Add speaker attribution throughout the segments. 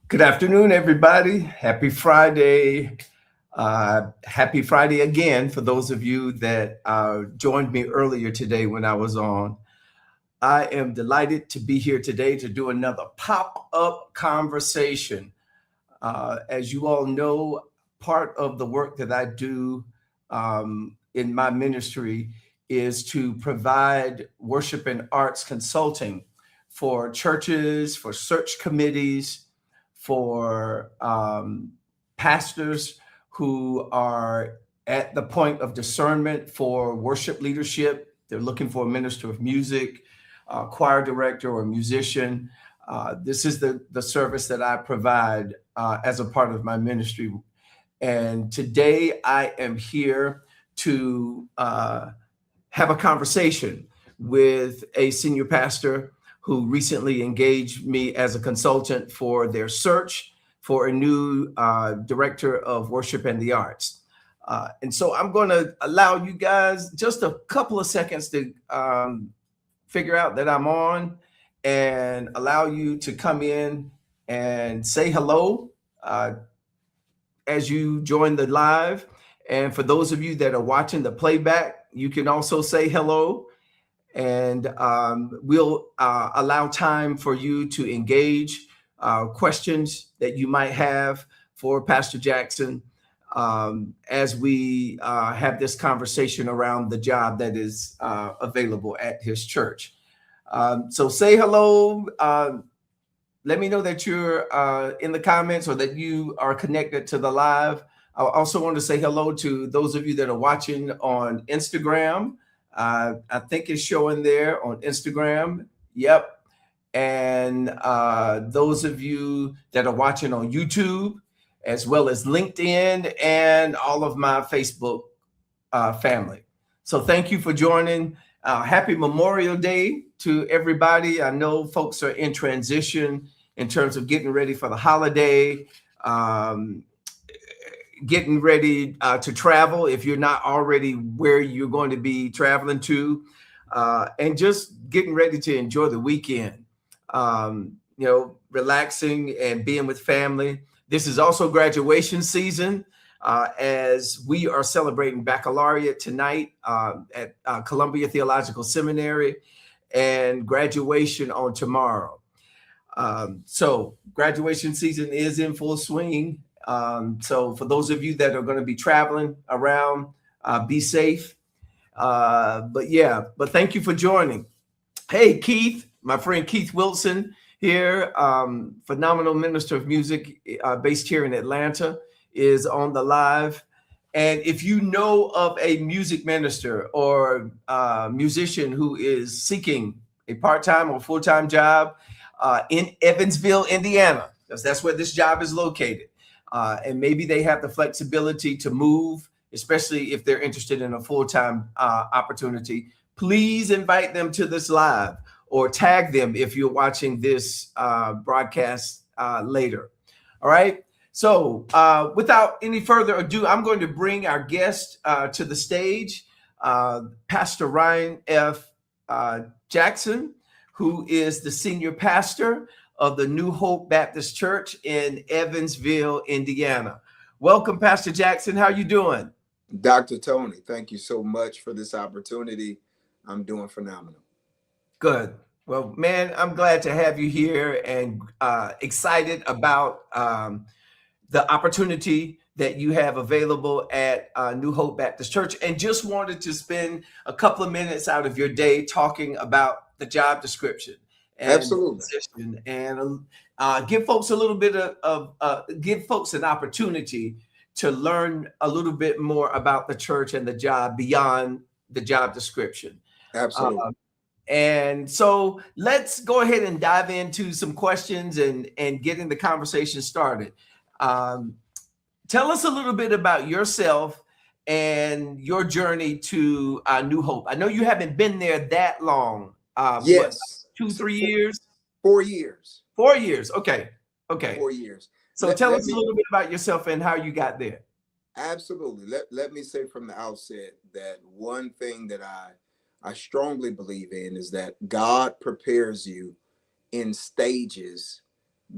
Speaker 1: Good afternoon, everybody. Happy Friday. Happy Friday again for those of you that joined me earlier today when I was on. I am delighted to be here today to do another pop up conversation. As you all know, part of the work that I do in my ministry is to provide worship and arts consulting for churches, for search committees, for pastors who are at the point of discernment for worship leadership. They're looking for a minister of music, choir director, or musician. This is the service that I provide as a part of my ministry. And today I am here to have a conversation with a senior pastor who recently engaged me as a consultant for their search for a new director of worship and the arts. And so I'm going to allow you guys just a couple of seconds to figure out that I'm on and allow you to come in and say hello as you join the live. And for those of you that are watching the playback, you can also say hello. And we'll allow time for you to engage questions that you might have for Pastor Jackson as we have this conversation around the job that is available at his church. So say hello. Let me know that you're in the comments or that you are connected to the live. I also want to say hello to those of you that are watching on Instagram. I think it's showing there on Instagram. Yep. And those of you that are watching on YouTube, as well as LinkedIn and all of my Facebook family. So thank you for joining. Happy Memorial Day to everybody. I know folks are in transition in terms of getting ready for the holiday, getting ready to travel if you're not already where you're going to be traveling to, and just getting ready to enjoy the weekend, relaxing and being with family. This is also graduation season as we are celebrating baccalaureate tonight at Columbia Theological Seminary and graduation on tomorrow. So graduation season is in full swing. So for those of you that are going to be traveling around, be safe. But thank you for joining. Hey, Keith, my friend Keith Wilson here, phenomenal minister of music based here in Atlanta, is on the live. And if you know of a music minister or musician who is seeking a part-time or full-time job in Evansville, Indiana, because that's where this job is located, and maybe they have the flexibility to move, especially if they're interested in a full-time opportunity, please invite them to this live or tag them if you're watching this broadcast later. All right. So without any further ado, I'm going to bring our guest to the stage, Pastor Ryan F. Jackson, who is the senior pastor of the New Hope Baptist Church in Evansville, Indiana. Welcome, Pastor Jackson. How are you doing?
Speaker 2: Dr. Tony, thank you so much for this opportunity. I'm doing phenomenal.
Speaker 1: Good. Well, man, I'm glad to have you here and excited about the opportunity that you have available at New Hope Baptist Church, and just wanted to spend a couple of minutes out of your day talking about the job description and
Speaker 2: Absolutely.
Speaker 1: position, and give folks a little bit give folks an opportunity to learn a little bit more about the church and the job beyond the job description.
Speaker 2: Absolutely.
Speaker 1: And so let's go ahead and dive into some questions and getting the conversation started. Tell us a little bit about yourself and your journey to New Hope. I know you haven't been there that long.
Speaker 2: Yes.
Speaker 1: 2-3 years?
Speaker 2: 4 years.
Speaker 1: 4 years. Okay. 4
Speaker 2: years.
Speaker 1: So tell us a little bit about yourself and how you got there.
Speaker 2: Absolutely. Let me say from the outset that one thing that I strongly believe in is that God prepares you in stages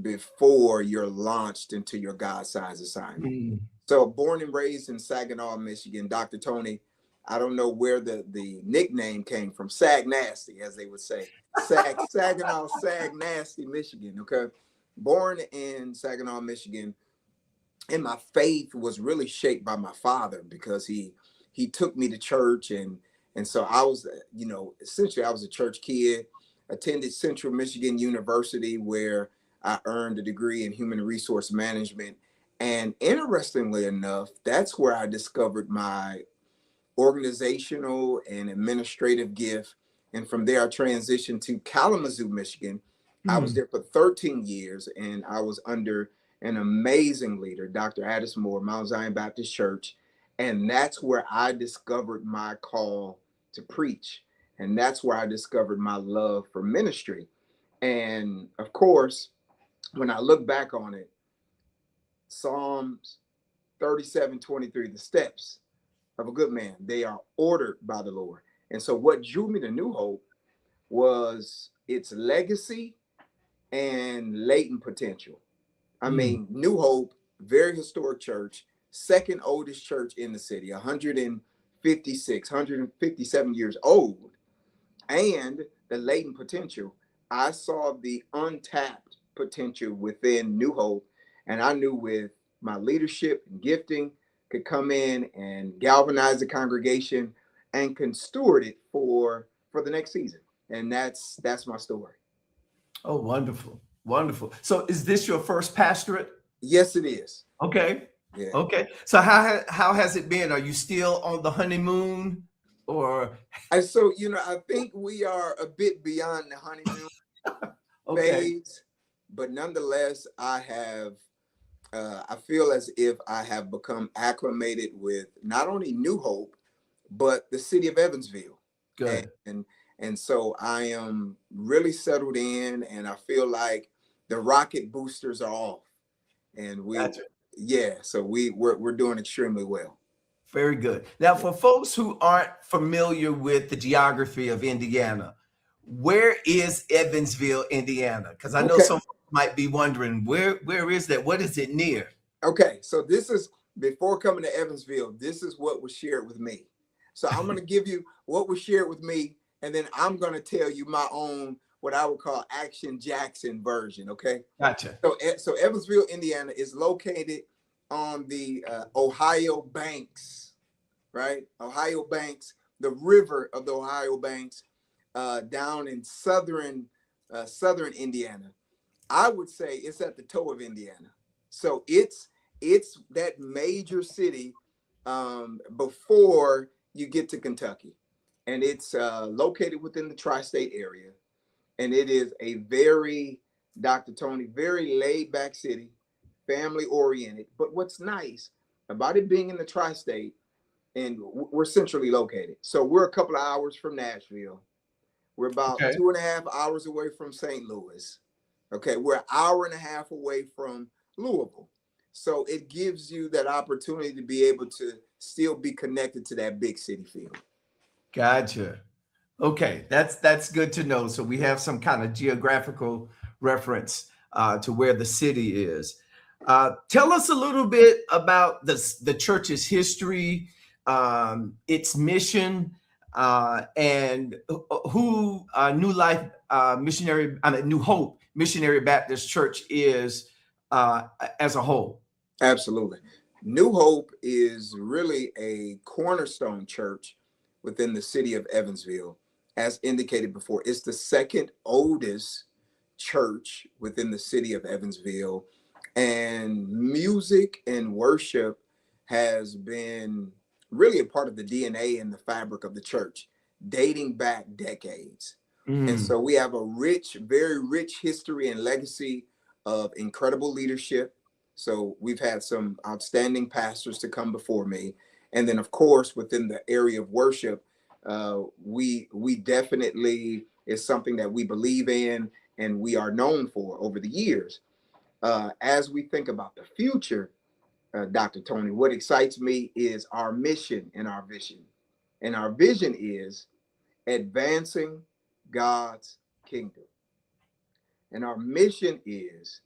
Speaker 2: before you're launched into your God-sized assignment.
Speaker 1: Mm.
Speaker 2: So born and raised in Saginaw, Michigan, Dr. Tony, I don't know where the nickname came from, Sag Nasty, as they would say. Saginaw, Sag Nasty, Michigan, okay? Born in Saginaw, Michigan, and my faith was really shaped by my father because he took me to church, and so I was, essentially I was a church kid. Attended Central Michigan University, where I earned a degree in human resource management. And interestingly enough, that's where I discovered my organizational and administrative gift. And from there, I transitioned to Kalamazoo, Michigan. I was
Speaker 1: Mm.
Speaker 2: there for 13 years, and I was under an amazing leader, Dr. Addis Moore, Mount Zion Baptist Church. And that's where I discovered my call to preach. And that's where I discovered my love for ministry. And of course, when I look back on it, Psalms 37:23, the steps of a good man, they are ordered by the Lord. And so what drew me to New Hope was its legacy and latent potential. I
Speaker 1: Mm.
Speaker 2: mean, New Hope, very historic church, second oldest church in the city, 156, 157 years old, and the latent potential. I saw the untapped potential within New Hope, and I knew with my leadership and gifting could come in and galvanize the congregation and can steward it for the next season. And that's my story.
Speaker 1: Oh, wonderful. Wonderful. So is this your first pastorate?
Speaker 2: Yes, it is.
Speaker 1: Okay.
Speaker 2: Yeah.
Speaker 1: Okay. So how has it been? Are you still on the honeymoon or
Speaker 2: And so, I think we are a bit beyond the honeymoon
Speaker 1: okay.
Speaker 2: phase, but nonetheless, I feel as if I have become acclimated with not only New Hope, but the city of Evansville. And,
Speaker 1: Good.
Speaker 2: and, and so I am really settled in, and I feel like the rocket boosters are off. And
Speaker 1: Gotcha.
Speaker 2: so we're doing extremely well.
Speaker 1: Very good. Now, for folks who aren't familiar with the geography of Indiana, where is Evansville, Indiana? Because I know
Speaker 2: Okay.
Speaker 1: some folks might be wondering where is that? What is it near?
Speaker 2: Okay. So this is before coming to Evansville, this is what was shared with me. So I'm going to give you what was shared with me, and then I'm going to tell you my own, what I would call Action Jackson version. Okay.
Speaker 1: Gotcha.
Speaker 2: So Evansville, Indiana is located on the Ohio banks, right? Ohio banks, the river of the Ohio banks, down in southern Indiana. I would say it's at the toe of Indiana. So it's that major city before you get to Kentucky, and it's located within the tri-state area, and it is a very, Dr. Tony, very laid back city, family oriented. But what's nice about it being in the tri-state, and we're centrally located, so we're a couple of hours from Nashville. We're about
Speaker 1: Okay.
Speaker 2: 2.5 hours away from St. Louis. Okay, we're an hour and a half away from Louisville. So it gives you that opportunity to be able to still be connected to that big city feel.
Speaker 1: Gotcha. Okay, that's good to know. So we have some kind of geographical reference to where the city is. Tell us a little bit about the church's history, its mission, and who New Life Missionary, I mean New Hope Missionary Baptist Church is as a whole.
Speaker 2: Absolutely. New Hope is really a cornerstone church within the city of Evansville. As indicated before, it's the second oldest church within the city of Evansville. And music and worship has been really a part of the DNA and the fabric of the church, dating back decades. And
Speaker 1: Mm.
Speaker 2: so we have a rich, very rich history and legacy of incredible leadership. So we've had some outstanding pastors to come before me. And then, of course, within the area of worship, we definitely is something that we believe in and we are known for over the years. As we think about the future, Dr. Tony, what excites me is our mission and our vision. And our vision is advancing God's kingdom. And our mission is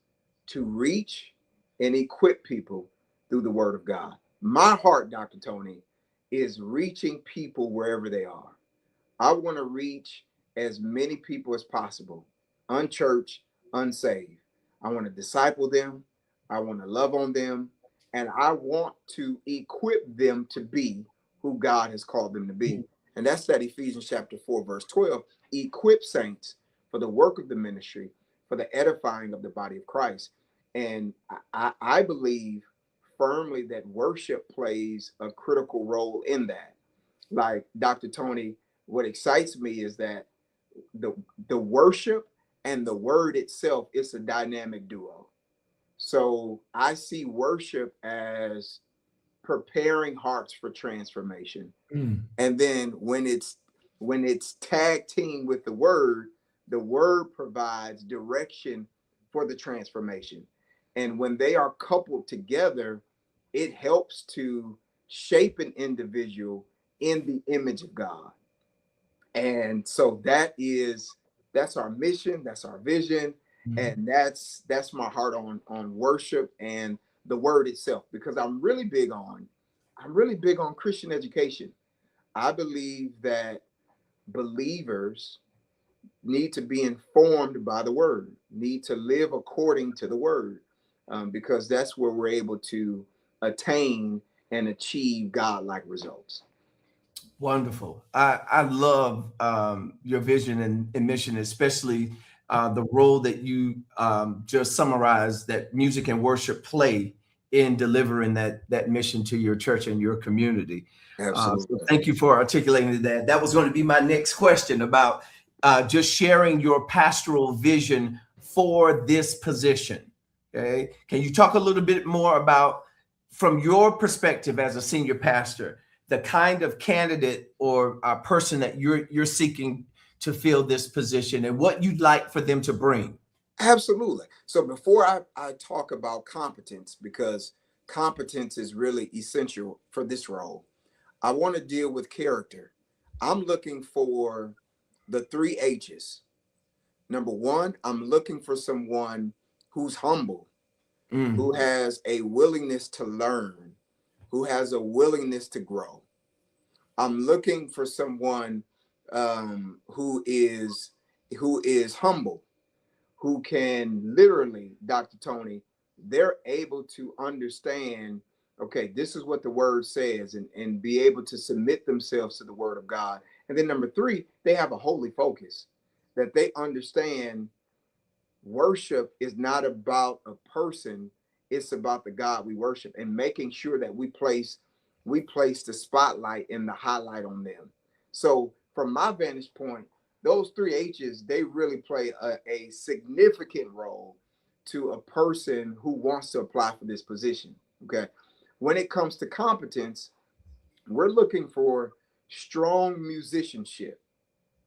Speaker 2: to reach and equip people through the word of God. My heart, Dr. Tony, is reaching people wherever they are. I want to reach as many people as possible, unchurched, unsaved. I want to disciple them. I want to love on them. And I want to equip them to be who God has called them to be. And that's that Ephesians chapter 4, verse 12. Equip saints for the work of the ministry, for the edifying of the body of Christ. And I believe firmly that worship plays a critical role in that. Like Dr. Tony, what excites me is that the the worship and the word itself is a dynamic duo. So I see worship as preparing hearts for transformation.
Speaker 1: Mm.
Speaker 2: And then when it's tag team with the word provides direction for the transformation. And when they are coupled together, it helps to shape an individual in the image of God. And so that's our mission, that's our vision,
Speaker 1: Mm.
Speaker 2: and that's my heart on worship and the word itself, because I'm really big on Christian education. I believe that believers need to be informed by the word, need to live according to the word, because that's where we're able to attain and achieve God-like results.
Speaker 1: Wonderful. I love your vision and mission, especially the role that you just summarized that music and worship play in delivering that mission to your church and your community. So
Speaker 2: Absolutely.
Speaker 1: thank you for articulating that. That was going to be my next question about just sharing your pastoral vision for this position. Okay. Can you talk a little bit more about, from your perspective as a senior pastor, the kind of candidate or person that you're seeking to fill this position and what you'd like for them to bring?
Speaker 2: Absolutely. So before I talk about competence, because competence is really essential for this role, I want to deal with character. I'm looking for the three H's. Number one, I'm looking for someone who's humble, who
Speaker 1: Mm.
Speaker 2: has a willingness to learn, who has a willingness to grow. I'm looking for someone who is humble, who can literally, Dr. Tony, they're able to understand, okay, this is what the word says, and be able to submit themselves to the word of God. And then number three, they have a holy focus, that they understand worship is not about a person, it's about the God we worship, and making sure that we place the spotlight and the highlight on them. So from my vantage point, those three H's, they really play a significant role to a person who wants to apply for this position. Okay. When it comes to competence, we're looking for strong musicianship,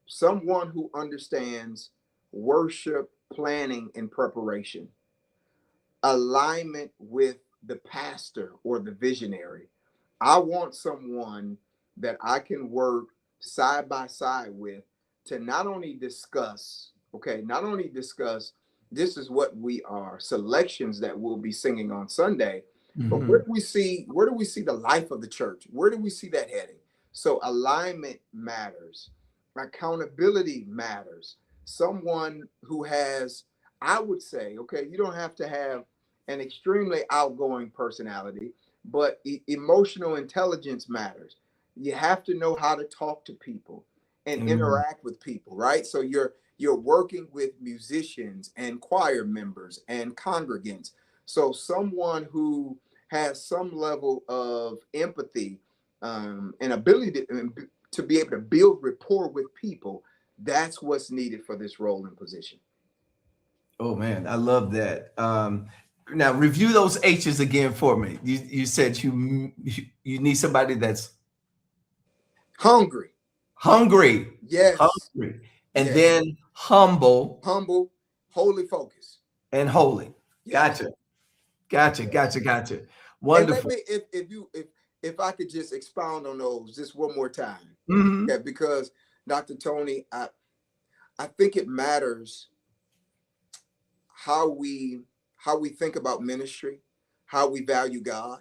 Speaker 2: someone who understands worship planning and preparation, alignment with the pastor or the visionary. I want someone that I can work side by side with to not only discuss, okay, not only discuss this is what we are, selections that we'll be singing on Sunday, but where
Speaker 1: Mhm.
Speaker 2: do we see where do we see the life of the church? Where do we see that heading? So alignment matters. Accountability matters. Someone who has, I would say, okay, you don't have to have an extremely outgoing personality, but emotional intelligence matters. You have to know how to talk to people and
Speaker 1: Amen.
Speaker 2: interact with people, right? So you're working with musicians and choir members and congregants. So someone who has some level of empathy, and ability to be able to build rapport with people, that's what's needed for this role and position.
Speaker 1: Oh man, I love that. Now review those H's again for me. You said you need somebody that's
Speaker 2: Hungry.
Speaker 1: hungry,
Speaker 2: Yes.
Speaker 1: hungry, and
Speaker 2: Yes.
Speaker 1: then humble
Speaker 2: Humble, wholly focused.
Speaker 1: and holy.
Speaker 2: Yes.
Speaker 1: Gotcha, gotcha,
Speaker 2: Yes.
Speaker 1: gotcha, gotcha.
Speaker 2: And let
Speaker 1: Wonderful.
Speaker 2: me, if I could just expound on those just one more time.
Speaker 1: Hmm.
Speaker 2: Okay, because Dr. Tony, I think it matters how we how we think about ministry, how we value God.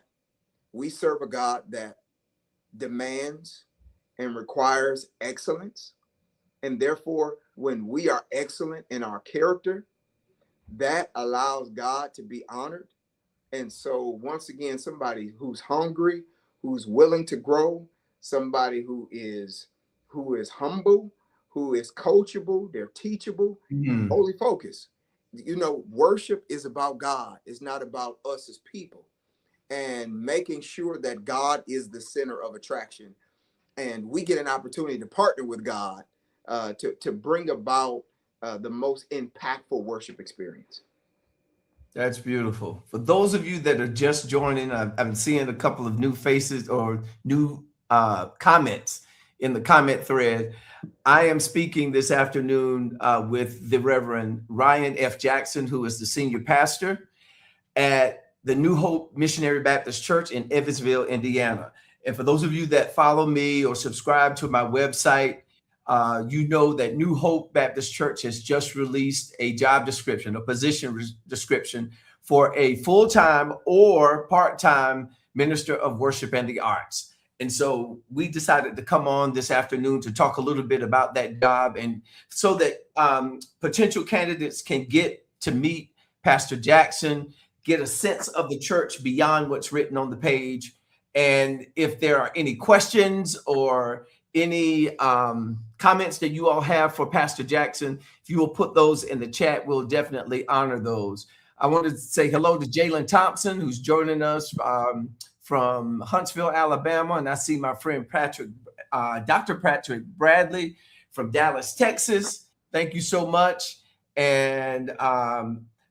Speaker 2: We serve a God that demands and requires excellence. And therefore, when we are excellent in our character, that allows God to be honored. And so, once again, somebody who's hungry, who's willing to grow, somebody who is humble, who is coachable, they're teachable,
Speaker 1: Mm.
Speaker 2: holy focus. Worship is about God. It's not about us as people. And making sure that God is the center of attraction, and we get an opportunity to partner with God to bring about the most impactful worship experience.
Speaker 1: That's beautiful. For those of you that are just joining, I'm seeing a couple of new faces or new comments in the comment thread. I am speaking this afternoon with the Reverend Ryan F. Jackson, who is the senior pastor at the New Hope Missionary Baptist Church in Evansville, Indiana. And for those of you that follow me or subscribe to my website, you know that New Hope Baptist Church has just released a job description, a position description for a full-time or part-time minister of worship and the arts. And so we decided to come on this afternoon to talk a little bit about that job, and so that potential candidates can get to meet Pastor Jackson, get a sense of the church beyond what's written on the page. And if there are any questions or any comments that you all have for Pastor Jackson, if you will put those in the chat, we'll definitely honor those. I wanted to say hello to Jalen Thompson, who's joining us from Huntsville, Alabama. And I see my friend Dr. Patrick Bradley from Dallas, Texas. Thank you so much. And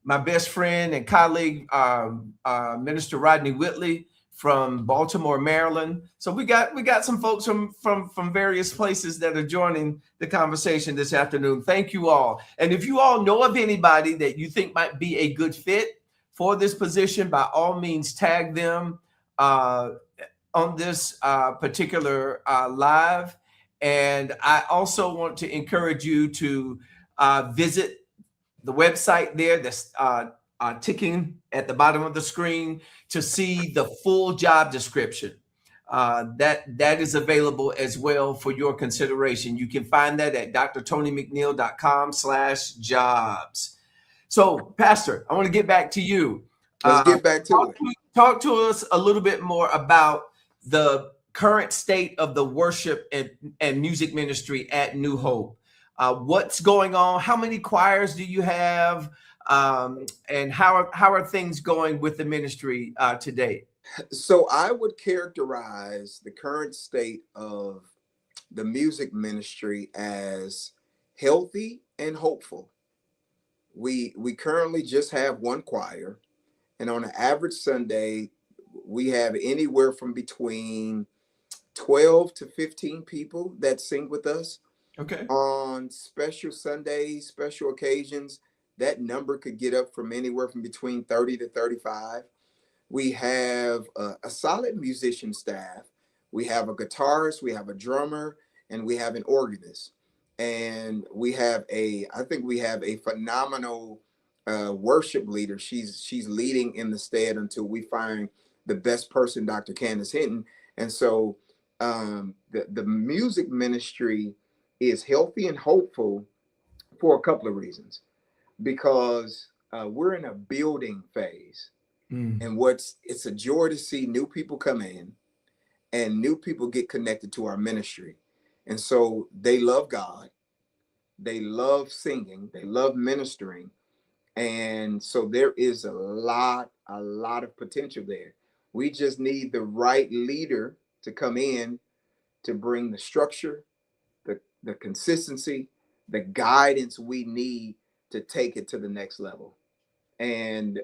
Speaker 1: my best friend and colleague, Minister Rodney Whitley from Baltimore, Maryland. So we got some folks from various places that are joining the conversation this afternoon. Thank you all. And if you all know of anybody that you think might be a good fit for this position, by all means, tag them on this particular live. And I also want to encourage you to visit the website there that's ticking at the bottom of the screen to see the full job description. That is available as well for your consideration. You can find that at drtonymcneil.com/jobs. So, Pastor, I want to get back to you.
Speaker 2: Let's get back to it.
Speaker 1: Talk to us a little bit more about the current state of the worship and music ministry at New Hope. What's going on? How many choirs do you have? And how are things going with the ministry today?
Speaker 2: So I would characterize the current state of the music ministry as healthy and hopeful. We currently just have one choir, and on an average Sunday, we have anywhere from between 12 to 15 people that sing with us.
Speaker 1: Okay.
Speaker 2: On special Sundays, special occasions, that number could get up from anywhere from between 30 to 35. We have a solid musician staff. We have a guitarist, we have a drummer, and we have an organist. And I think we have a phenomenal worship leader. She's leading in the stead until we find the best person, Dr. Candace Hinton. And so the music ministry is healthy and hopeful for a couple of reasons. Because we're in a building phase. And it's a joy to see new people come in and new people get connected to our ministry. And so they love God, they love singing, they love ministering. And so there is a lot of potential there. We just need the right leader to come in to bring the structure, the consistency, the guidance we need to take it to the next level. And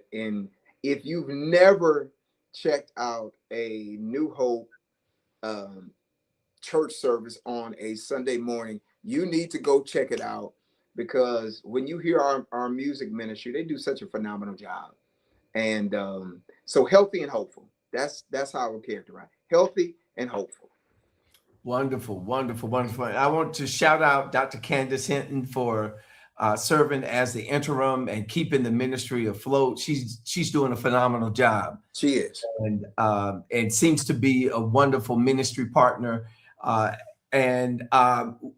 Speaker 2: if you've never checked out a New Hope church service on a Sunday morning, you need to go check it out, because when you hear our music ministry, they do such a phenomenal job. And so healthy and hopeful. That's how I would characterize healthy and hopeful.
Speaker 1: Wonderful, wonderful, wonderful. And I want to shout out Dr. Candace Hinton for serving as the interim and keeping the ministry afloat. She's doing a phenomenal job.
Speaker 2: She is.
Speaker 1: And seems to be a wonderful ministry partner, and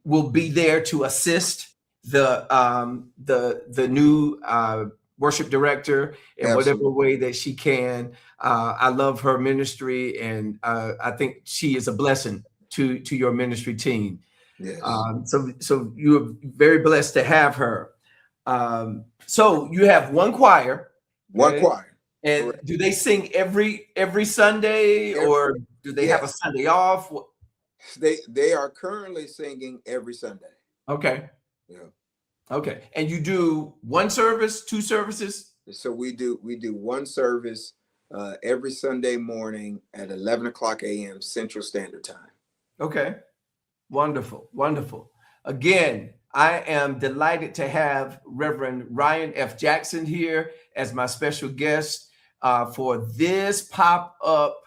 Speaker 1: will be there to assist the new worship director in whatever way that she can. I love her ministry, and I think she is a blessing to your ministry team.
Speaker 2: Yes.
Speaker 1: So you're very blessed to have her. So you have one choir.
Speaker 2: One choir.
Speaker 1: And correct. Do they sing every Sunday, or do they have a Sunday off?
Speaker 2: They are currently singing every Sunday.
Speaker 1: Okay.
Speaker 2: Yeah.
Speaker 1: Okay. And you do one service, two services?
Speaker 2: So we do one service every Sunday morning at 11 o'clock a.m. Central Standard Time.
Speaker 1: Okay. Wonderful. Wonderful. Again, I am delighted to have Reverend Ryan F. Jackson here as my special guest for this pop-up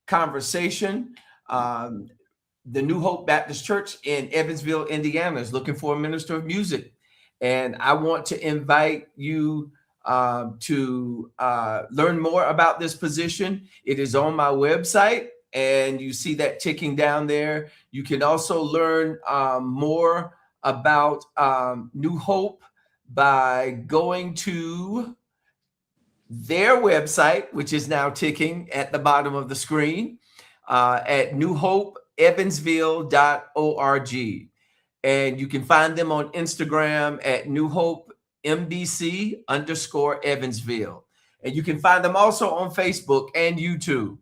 Speaker 1: conversation. The New Hope Baptist Church in Evansville, Indiana is looking for a minister of music. And I want to invite you to learn more about this position. It is on my website, and you see that ticking down there. You can also learn more about New Hope by going to their website, which is now ticking at the bottom of the screen, at newhopeevansville.org. And you can find them on Instagram at newhopembc_Evansville. And you can find them also on Facebook and YouTube.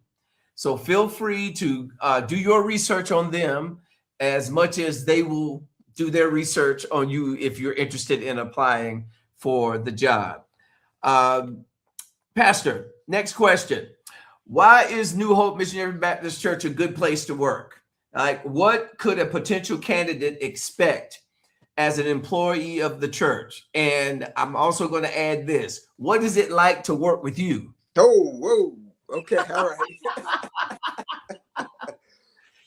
Speaker 1: So feel free to do your research on them as much as they will do their research on you if you're interested in applying for the job. Pastor, next question. Why is New Hope Missionary Baptist Church a good place to work? Like, what could a potential candidate expect as an employee of the church? And I'm also going to add this. What is it like to work with you?
Speaker 2: Oh, whoa. Okay. All right.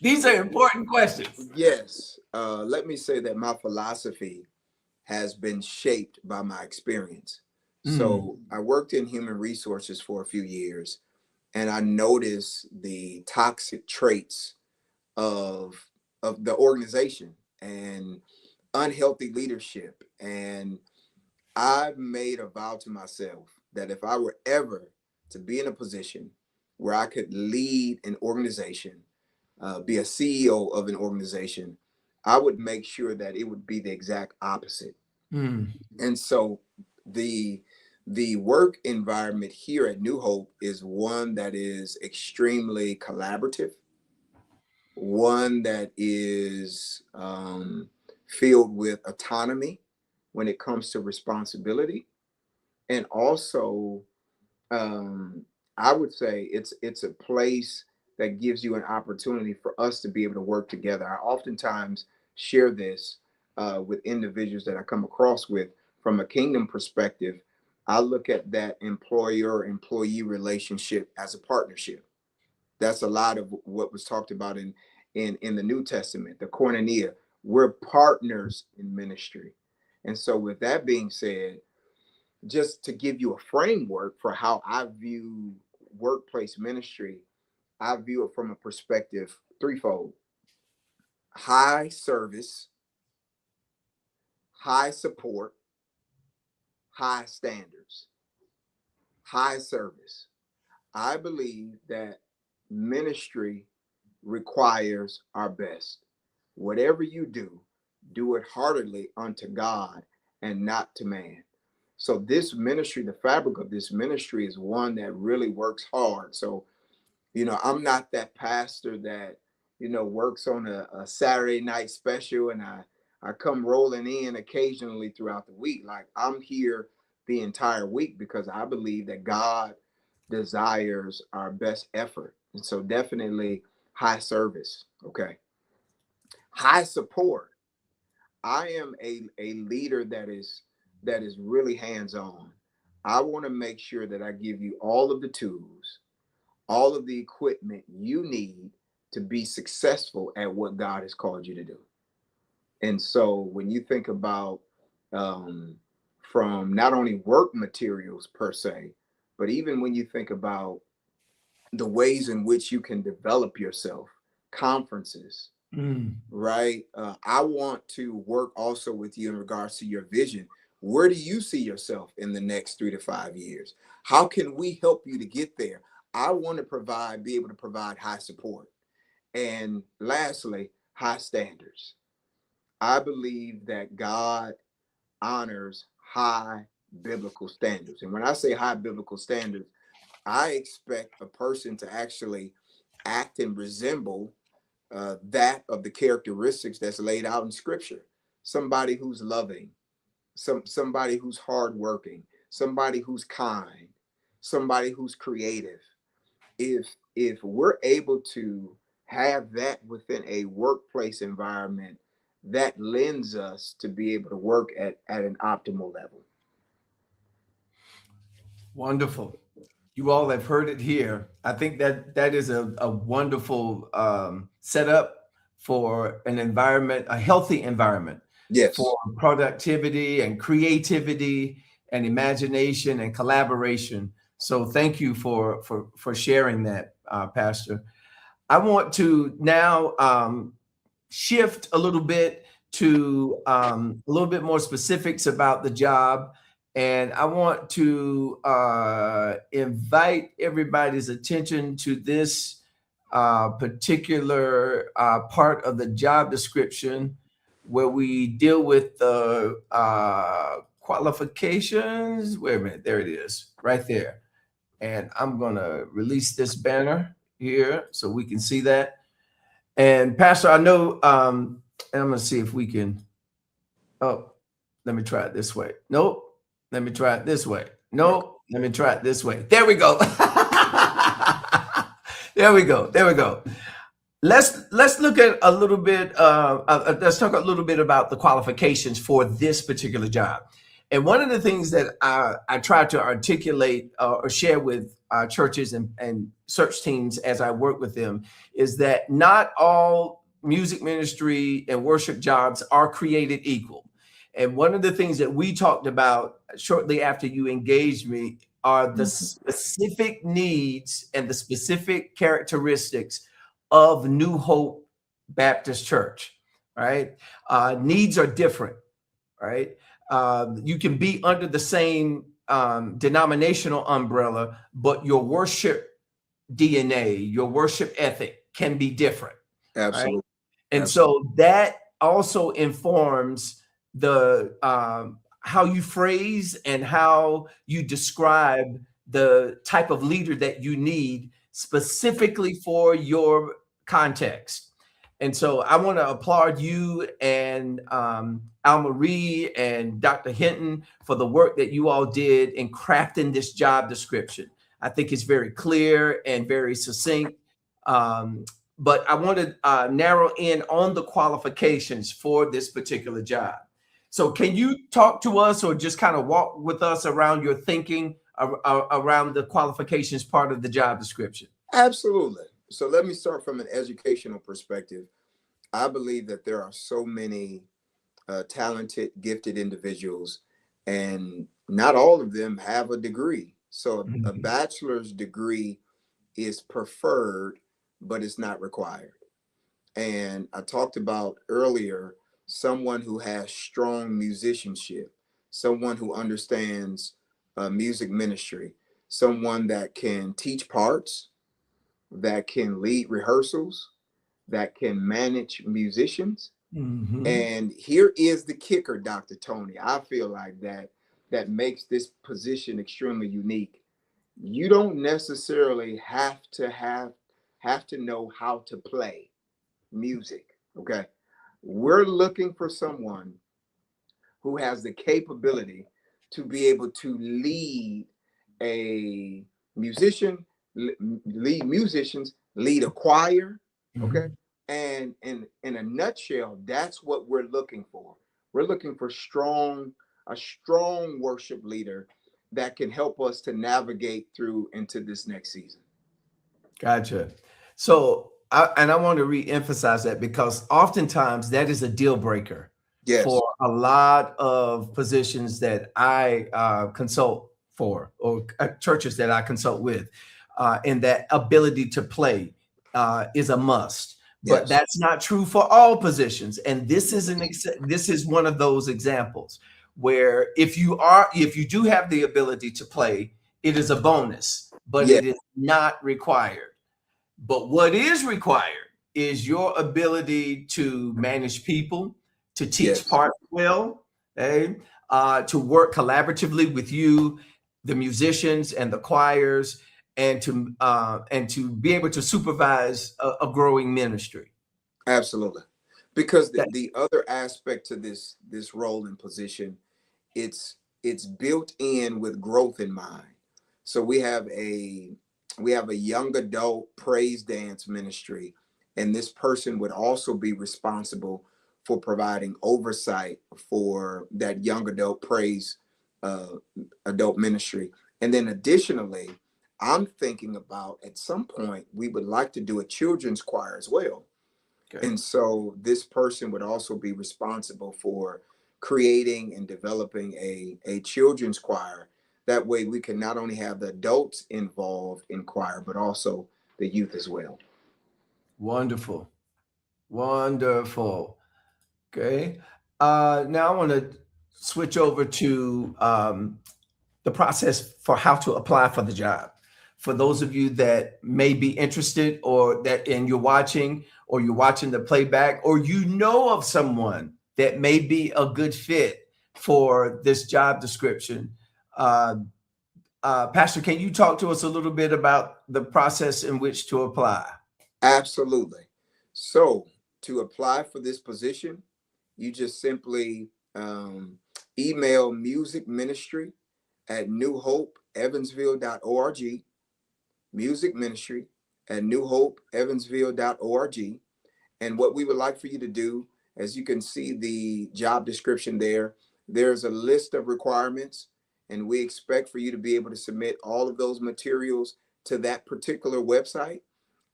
Speaker 1: These are important questions.
Speaker 2: Yes. Let me say that my philosophy has been shaped by my experience. So I worked in human resources for a few years, and I noticed the toxic traits of the organization and unhealthy leadership. And I made a vow to myself that if I were ever to be in a position where I could lead an organization, be a CEO of an organization, I would make sure that it would be the exact opposite. And so the work environment here at New Hope is one that is extremely collaborative, one that is filled with autonomy when it comes to responsibility, and also I would say it's a place that gives you an opportunity for us to be able to work together. I oftentimes share this with individuals that I come across with from a kingdom perspective. I look at that employer-employee relationship as a partnership. That's a lot of what was talked about in the New Testament, the koinonia. We're partners in ministry. And so with that being said, just to give you a framework for how I view workplace ministry, I view it from a perspective threefold: high service, high support, high standards. High service. I believe that ministry requires our best. Whatever you do, do it heartily unto God and not to man. So this ministry, the fabric of this ministry is one that really works hard. So, I'm not that pastor that, works on a Saturday night special and I come rolling in occasionally throughout the week. Like, I'm here the entire week because I believe that God desires our best effort. And so definitely high service. Okay. High support. I am a leader that is really hands-on. I want to make sure that I give you all of the tools, all of the equipment you need to be successful at what God has called you to do. And so when you think about um, from not only work materials per se, but even when you think about the ways in which you can develop yourself, conferences,
Speaker 1: Mm.
Speaker 2: right? I want to work also with you in regards to your vision. Where do you see yourself in the next 3 to 5 years? How can we help you to get there? I want to be able to provide high support. And lastly, high standards. I believe that God honors high biblical standards. And when I say high biblical standards, I expect a person to actually act and resemble that of the characteristics that's laid out in Scripture. Somebody who's loving, somebody who's hardworking, somebody who's kind, somebody who's creative. If we're able to have that within a workplace environment, that lends us to be able to work at an optimal level.
Speaker 1: Wonderful. You all have heard it here. I think that that is a wonderful setup for an environment, a healthy environment for
Speaker 2: Yes,
Speaker 1: productivity and creativity and imagination and collaboration. So thank you for sharing that, Pastor. I want to now shift a little bit to a little bit more specifics about the job. And I want to invite everybody's attention to this particular part of the job description where we deal with the qualifications. Wait a minute, there it is, right there. And I'm going to release this banner here so we can see that. And Pastor, I know, and I'm gonna see if we can. Oh, let me try it this way. Nope. Let me try it this way. Nope. Let me try it this way. There we go. There we go. There we go. Let's look at a little bit. Let's talk a little bit about the qualifications for this particular job. And one of the things that I try to articulate or share with churches and search teams as I work with them is that not all music ministry and worship jobs are created equal. And one of the things that we talked about shortly after you engaged me are the specific needs and the specific characteristics of New Hope Baptist Church, right? Needs are different, right? You can be under the same denominational umbrella, but your worship DNA, your worship ethic can be different, right?
Speaker 2: absolutely.
Speaker 1: And
Speaker 2: Absolutely.
Speaker 1: so that also informs the how you phrase and how you describe the type of leader that you need specifically for your context. And so I want to applaud you and Al Marie and Dr. Hinton for the work that you all did in crafting this job description. I think it's very clear and very succinct. But I want to narrow in on the qualifications for this particular job. So can you talk to us or just kind of walk with us around your thinking around the qualifications part of the job description?
Speaker 2: Absolutely. So let me start from an educational perspective. I believe that there are so many talented, gifted individuals, and not all of them have a degree. So a
Speaker 1: Mhm.
Speaker 2: bachelor's degree is preferred, but it's not required. And I talked about earlier someone who has strong musicianship, someone who understands music ministry, someone that can teach parts, that can lead rehearsals, that can manage musicians.
Speaker 1: Mhm.
Speaker 2: And here is the kicker, Dr. Tony. I feel like that makes this position extremely unique. You don't necessarily have to know how to play music. Okay. We're looking for someone who has the capability to be able to lead a musician, lead musicians, lead a choir. Okay.
Speaker 1: Mhm.
Speaker 2: And in a nutshell, that's what we're looking for. We're looking for a strong worship leader that can help us to navigate through into this next season.
Speaker 1: Gotcha. So, and I want to re-emphasize that because oftentimes that is a deal breaker.
Speaker 2: Yes.
Speaker 1: for a lot of positions that I consult for, or churches that I consult with, and that ability to play is a must. But
Speaker 2: Yes.
Speaker 1: that's not true for all positions, and this is this is one of those examples where if you do have the ability to play, it is a bonus, but
Speaker 2: Yes.
Speaker 1: it is not required. But what is required is your ability to manage people, to teach
Speaker 2: Yes.
Speaker 1: parts well, okay? To work collaboratively with you, the musicians and the choirs, and to be able to supervise a growing ministry.
Speaker 2: Absolutely. Because
Speaker 1: That
Speaker 2: the other aspect to this role and position, it's built in with growth in mind. So we have a young adult praise dance ministry, and this person would also be responsible for providing oversight for that young adult praise uh, adult ministry. And then additionally, I'm thinking about at some point we would like to do a children's choir as well.
Speaker 1: okay.
Speaker 2: And so this person would also be responsible for creating and developing a children's choir. That way we can not only have the adults involved in choir, but also the youth as well.
Speaker 1: Wonderful, wonderful. Okay. Now I want to switch over to the process for how to apply for the job. For those of you that may be interested, or that and you're watching, or you're watching the playback, or you know of someone that may be a good fit for this job description, uh, Pastor, can you talk to us a little bit about the process in which to apply?
Speaker 2: Absolutely. So to apply for this position, you just simply email music ministry at newhopeevansville.org, music ministry at newhopeevansville.org. And what we would like for you to do, as you can see the job description there, there's a list of requirements, and we expect for you to be able to submit all of those materials to that particular website.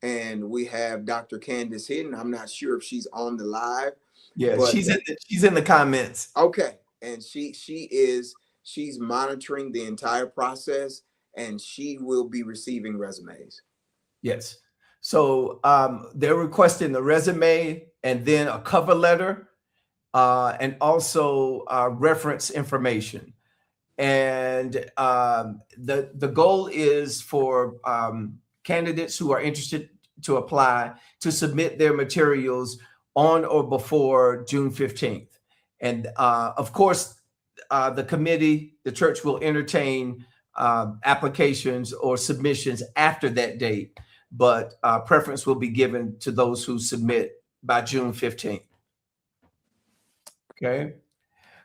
Speaker 2: And we have Dr. Candace Hidden. I'm not sure if she's on the live,
Speaker 1: Yeah,
Speaker 2: but
Speaker 1: she's in the comments.
Speaker 2: okay. And she's monitoring the entire process, and she will be receiving resumes.
Speaker 1: Yes. So they're requesting the resume and then a cover letter, and also reference information. And the goal is for candidates who are interested to apply to submit their materials on or before June 15th. And of course, the church will entertain applications or submissions after that date, but preference will be given to those who submit by June 15th. Okay.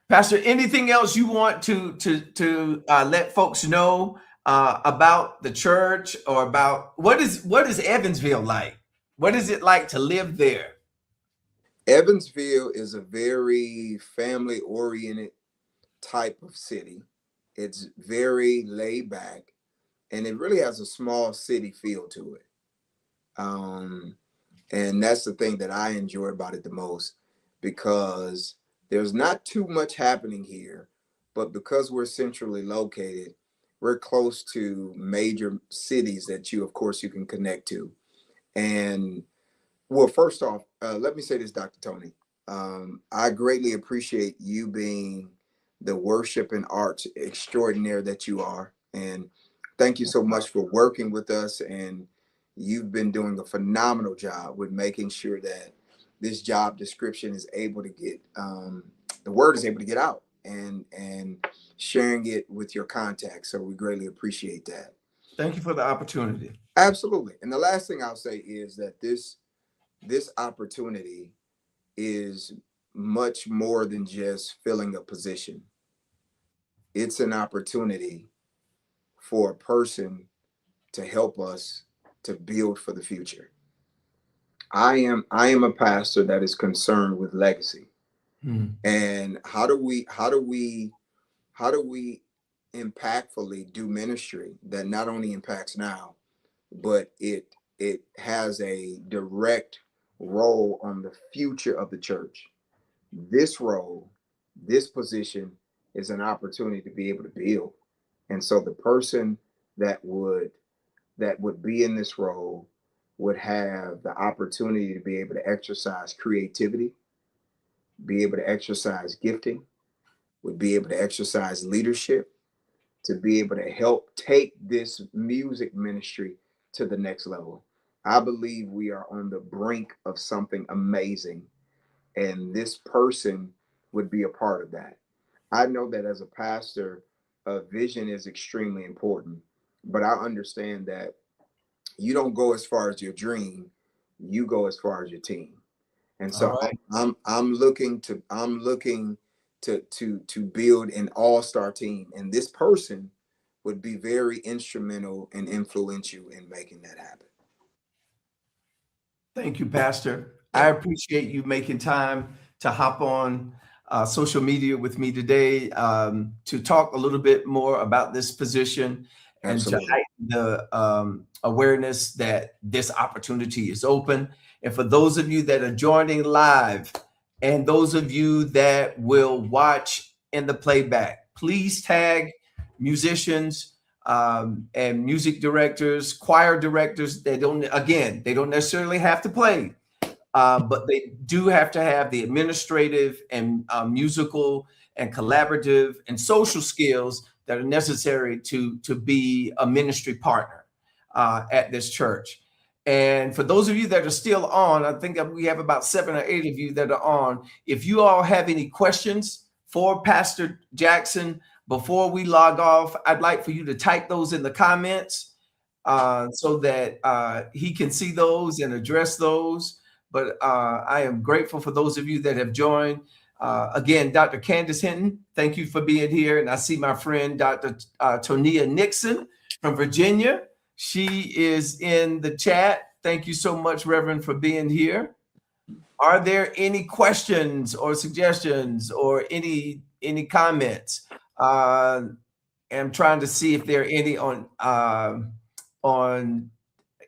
Speaker 1: Pastor, anything else you want to let folks know about the church, or about what is Evansville like? What is it like to live there?
Speaker 2: Evansville is a very family oriented type of city. It's very laid back, and it really has a small city feel to it. Um, and that's the thing that I enjoy about it the most, because there's not too much happening here, but because we're centrally located, we're close to major cities that of course, you can connect to. And well, first off, let me say this, Dr. Tony. I greatly appreciate you being the worship and arts extraordinaire that you are. And thank you so much for working with us. And you've been doing a phenomenal job with making sure that this job description is able to get, the word is able to get out, and sharing it with your contacts. So we greatly appreciate that.
Speaker 1: Thank you for the opportunity.
Speaker 2: Absolutely. And the last thing I'll say is that this opportunity is much more than just filling a position. It's an opportunity for a person to help us to build for the future. I am a pastor that is concerned with legacy.
Speaker 1: Hmm.
Speaker 2: And how do we impactfully do ministry that not only impacts now, but it has a direct role on the future of the church. this role, this position is an opportunity to be able to build. And so the person that would be in this role would have the opportunity to be able to exercise creativity, be able to exercise gifting, would be able to exercise leadership, to be able to help take this music ministry to the next level. I believe we are on the brink of something amazing, and this person would be a part of that. I know that as a pastor, vision is extremely important, but I understand that you don't go as far as your dream, you go as far as your team. And
Speaker 1: All
Speaker 2: so
Speaker 1: right.
Speaker 2: I'm looking to build an all-star team, and this person would be very instrumental and influential in making that happen.
Speaker 1: Thank you, Pastor. I appreciate you making time to hop on social media with me today to talk a little bit more about this position and
Speaker 2: Absolutely.
Speaker 1: to heighten the awareness that this opportunity is open. And for those of you that are joining live and those of you that will watch in the playback, please tag musicians and music directors, choir directors. They don't necessarily have to play, but they do have to have the administrative and musical and collaborative and social skills that are necessary to be a ministry partner at this church. And for those of you that are still on, I think that we have about 7 or 8 of you that are on. If you all have any questions for Pastor Jackson before we log off, I'd like for you to type those in the comments so that he can see those and address those. But I am grateful for those of you that have joined. Again, Dr. Candace Hinton, thank you for being here. And I see my friend, Dr. Tonia Nixon from Virginia. She is in the chat. Thank you so much, Reverend, for being here. Are there any questions or suggestions or any comments? I'm trying to see if there are any on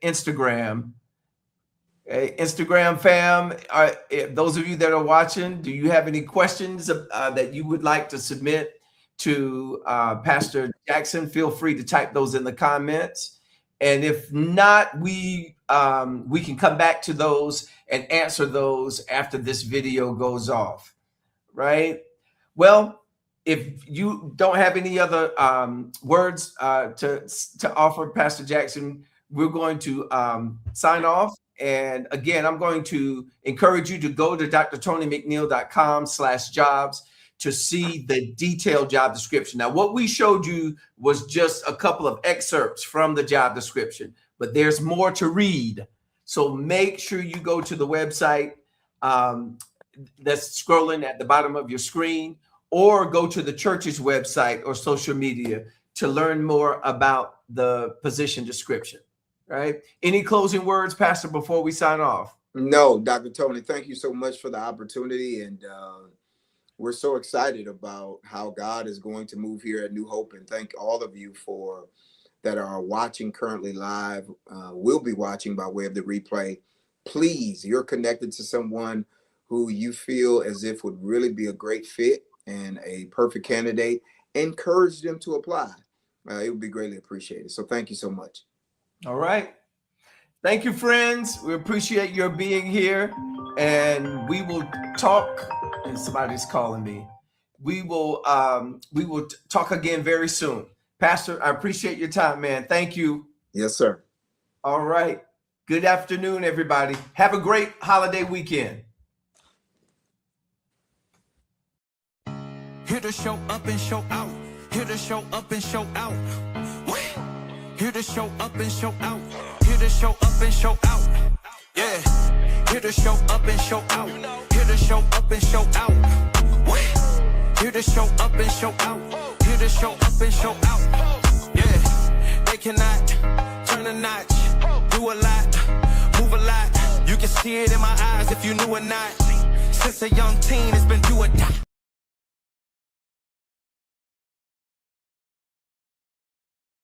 Speaker 1: Instagram. Instagram fam, those of you that are watching, do you have any questions that you would like to submit to Pastor Jackson? Feel free to type those in the comments. And if not, we can come back to those and answer those after this video goes off, right? Well, if you don't have any other words to offer, Pastor Jackson, we're going to sign off. And again, I'm going to encourage you to go to drtonymcneil.com/jobs to see the detailed job description. Now, what we showed you was just a couple of excerpts from the job description, but there's more to read. So make sure you go to the website that's scrolling at the bottom of your screen, or go to the church's website or social media to learn more about the position description, right? Any closing words, Pastor, before we sign off?
Speaker 2: No, Dr. Tony, thank you so much for the opportunity. And we're so excited about how God is going to move here at New Hope. And thank all of you that are watching currently live, will be watching by way of the replay. Please, you're connected to someone who you feel as if would really be a great fit and a perfect candidate. Encourage them to apply. It would be greatly appreciated. So thank you so much.
Speaker 1: All right. Thank you, friends. We appreciate your being here, and we will talk. And somebody's calling me. We will talk again very soon. Pastor, I appreciate your time, man. Thank you.
Speaker 2: Yes, sir.
Speaker 1: All right. Good afternoon, everybody. Have a great holiday weekend.
Speaker 3: Here to show up and show out. Here to show up and show out. Here to show up and show out. Here to show up and show out. Yeah. Here to show up and show out. Here to show up and show out. Here to show up and show out. Here to show up and show out. Yeah. They cannot turn a notch. Do a lot. Move a lot. You can see it in my eyes if you knew or not. Since a young teen, it's been do or die.